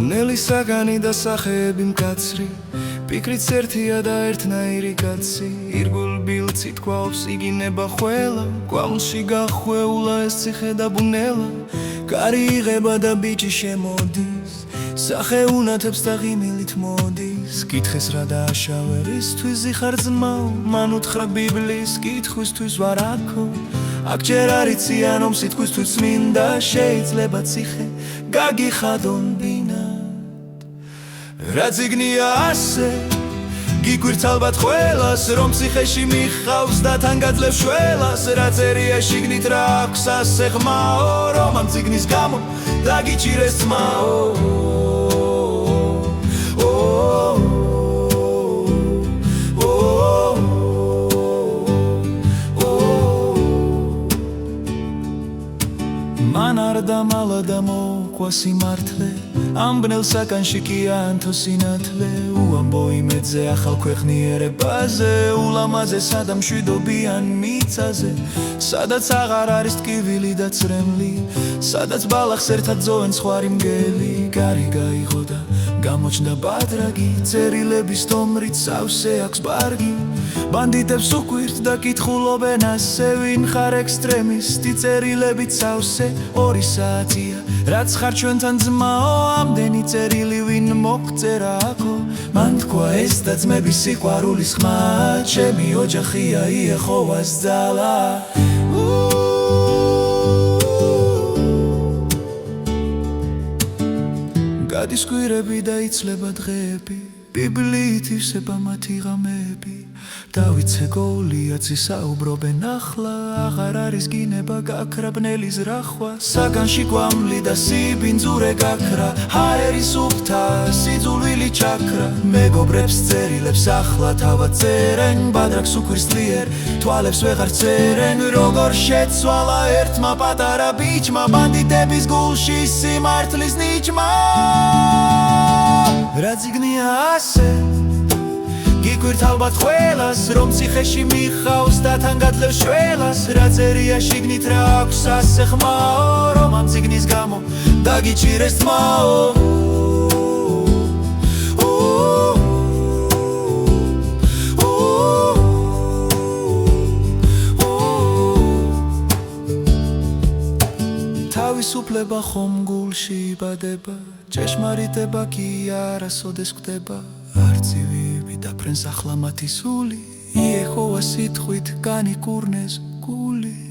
ნელი საგანი და სახეები მკაცრი ფიქრიც ერთია და ერთნაირი კაცი ირგულ ბილცი თქواობს იგინება ხველა კვამლში გახვეულა ეს ციხე და ბუნელა კარი იღება და ბიჭი შემოდის სახეუნათებს და ღიმილით მოდის კითხეს რა დააშავე რისთვის ზიხარ ძმაო მან უთხრა ბიბლიის კითხვისთვის ვარ აქო აქ ჯერ არიციან ომ სიტყვისთვის წმინდა შეიძლება ციხე გაგიხადონ ბინად რა წიგნია ასე გიგვირთ ალბათ ყველას რომ ციხეში მიხავს და თან გაძლევს შველას რა წერია შიგნით რა აქვს ასე ხმაო რომ ამ წიგნის გამო დაგიჭირეს ძმაო მან არ დამალა და მოუყვა სიმართლე ამ ბნელ საკანში კი ანთო სინათლე უამბო იმედზე ახალ ქვეყნიერებაზე ულამაზესა და მშვიდობიან მიწაზე სადაც აღარ არის ტკივილი და წრემლი სადაც ბალახს ერთად ძოვენ სხვარი მგელი კარი გაიღო და გამოჩნდა ბადრაგი წერილების თომრით სავსე აქვს ბარგი ბანდიტებს უყვირთ და კითხულობენ ასე ვინ ხარ ექსტრემისტი წერილებით სავსე 2 საათია რაც ხარ ჩვენთან ძმაო ამდენი წერილი ვინ მოგწერა აქო მან თქვა ეს და ძმების სიყვარულის ხმა ჩემი ოჯახია იეჰოვას ძალა გადის კვირები და იცლება დღეები ბიბლიით ივსება მათი ღამეები დავიცე გოლიათი საუბრობენ ახლა აღარ არის გინება გაქრა ბნელის რახვა საგანში კვამლი და სიბინძურე გაქრა ჰაერის უფთა სიძულვილი ჩაქრა მეგობრებს წერილებს ახლა თავად წერენ ბადრაკს უქვირს ძლიერ თვალებს ვეღარ წერენ როგორ შეცვალა ერთმა პატარა ბიჭმა ბანდიტების გულში სიმართლის ნიჭმა რა წიგნია ასე გიგვირთ ალბათ ყველას რომ ციხეში მიხავს და თან გაძლევს შველას რა წერია შიგნით რა აქვს ასე ხმაო რომ ამ წიგნის გამო დაგიჭირეს ძმაო თავისუფლება ხომ გულში იბადება ჭეშმარიტება კი არასოდეს ხვდება არცივი დაფრენს ახლა მათი სული იეჰოვას სიტყვით განიკურნეს გული